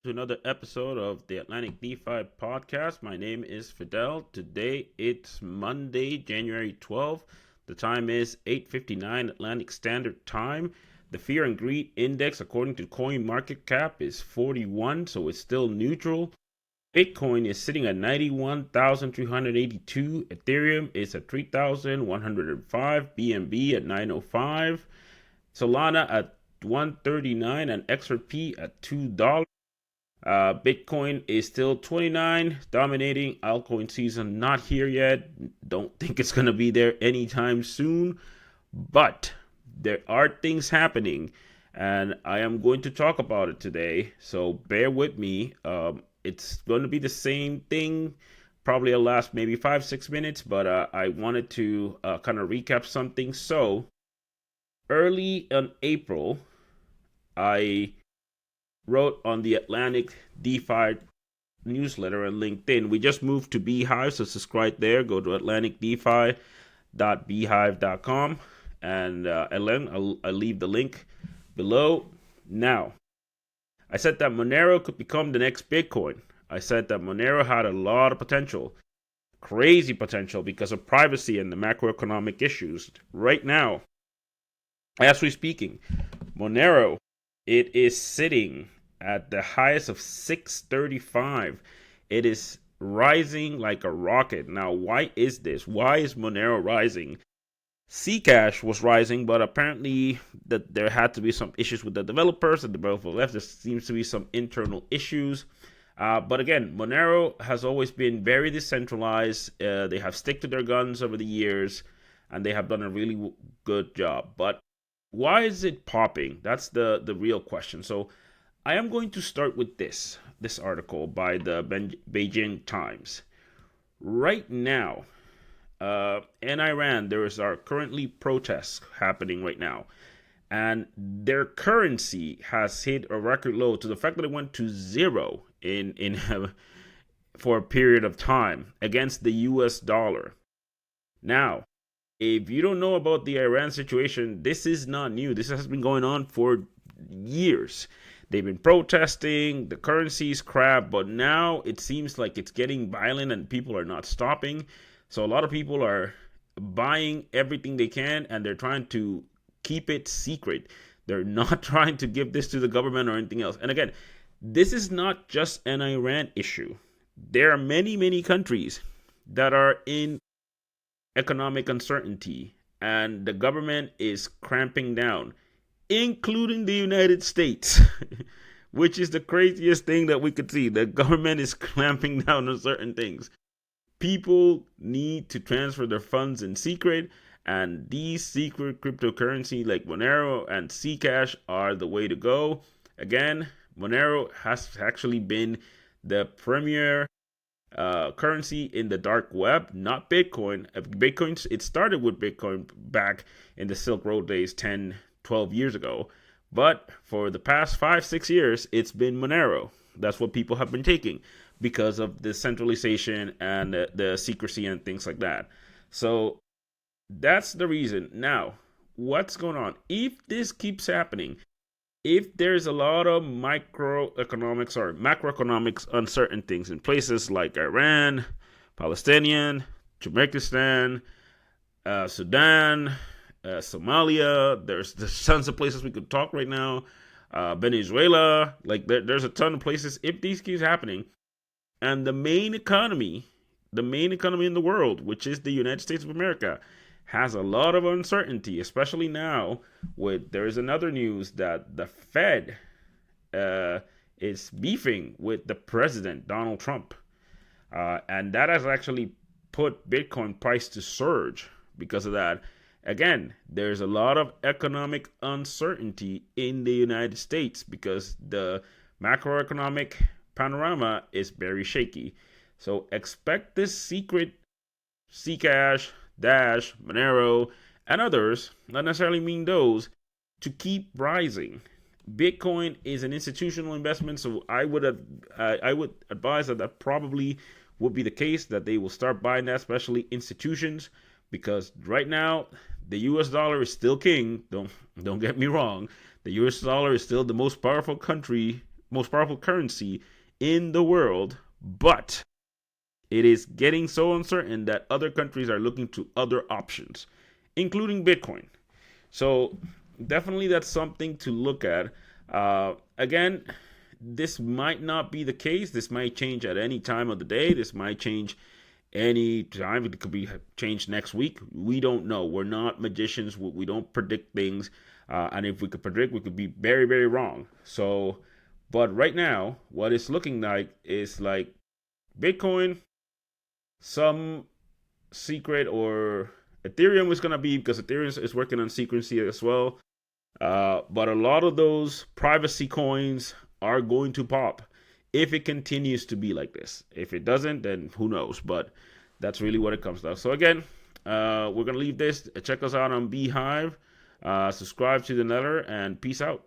To another episode of the Atlantic DeFi podcast. My name is Fidel. Today it's Monday, January 12th. The time is 8:59 Atlantic Standard Time. The Fear and Greed Index, according to CoinMarketCap, is 41, so it's still neutral. Bitcoin is sitting at 91,382. Ethereum is at 3,105. BNB at 905. Solana at 139 and XRP at $2. Bitcoin is still 29, dominating. Altcoin season not here yet. Don't think it's going to be there anytime soon. But there are things happening, and I am going to talk about it today. So bear with me. It's going to be the same thing. Probably will last maybe 5-6 minutes, but I wanted to kind of recap something. So early in April, I wrote on the Atlantic DeFi newsletter and LinkedIn. We just moved to Beehive, so subscribe there. Go to atlanticdefi.beehive.com, and I'll leave the link below. Now, I said that Monero could become the next Bitcoin. I said that Monero had a lot of potential, crazy potential, because of privacy and the macroeconomic issues. Right now, as we're speaking, Monero, it is sitting at the highest of 635. It is rising like a rocket. Now, why is this? Why is Monero rising? Zcash was rising, but apparently there had to be some issues with the developers. The developer left. There seems to be some internal issues. But again, Monero has always been very decentralized. They have stick to their guns over the years, and they have done a really good job. But why is it popping? That's the real question. So I am going to start with this article by the Beijing Times. Right now, in Iran, are currently protests happening right now, and their currency has hit a record low to the fact that it went to zero in for a period of time against the U.S. dollar. Now, if you don't know about the Iran situation, this is not new. This has been going on for years. They've been protesting, the currency's crap, but now it seems like it's getting violent and people are not stopping. So a lot of people are buying everything they can, and they're trying to keep it secret. They're not trying to give this to the government or anything else. And again, this is not just an Iran issue. There are many, many countries that are in economic uncertainty, and the government is cramping down, including the United States, which is the craziest thing that we could see. The government is clamping down on certain things. People need to transfer their funds in secret, and these secret cryptocurrency like Monero and Zcash are the way to go. Again, Monero has actually been the premier currency in the dark web, not Bitcoin. Bitcoin, it started with Bitcoin back in the Silk Road days 10, 12 years ago. But for the past 5-6 years, it's been Monero. That's what people have been taking because of the centralization and the secrecy and things like that. So that's the reason. Now, what's going on? If this keeps happening, if there's a lot of microeconomics or macroeconomics uncertain things in places like Iran, Palestinian, Turkmenistan, Sudan, Somalia, there's tons of places we could talk right now. Venezuela, like there's a ton of places. If these keeps happening, and the main economy in the world, which is the United States of America, has a lot of uncertainty, especially now there is another news that the Fed is beefing with the president, Donald Trump. And that has actually put Bitcoin price to surge because of that. Again, there's a lot of economic uncertainty in the United States because the macroeconomic panorama is very shaky. So expect this secret Zcash, Dash, Monero, and others, not necessarily mean those, to keep rising. Bitcoin is an institutional investment, so I would advise that probably would be the case, that they will start buying that, especially institutions, because right now the U.S. dollar is still king. Don't get me wrong. The U.S. dollar is still the most powerful country most powerful currency in the world, but it is getting so uncertain that other countries are looking to other options, including Bitcoin. So definitely that's something to look at. Again, this might not be the case. This might change at any time of the day. This might change any time. It could be changed next week. We don't know. We're not magicians. We don't predict things. And if we could predict, we could be very, very wrong. So, but right now, what it's looking like is like Bitcoin, some secret, or Ethereum is going to be, because Ethereum is working on secrecy as well. But a lot of those privacy coins are going to pop if it continues to be like this. If it doesn't, then who knows? But that's really what it comes down. So again, we're going to leave this. Check us out on Beehive. Subscribe to the Netter, and peace out.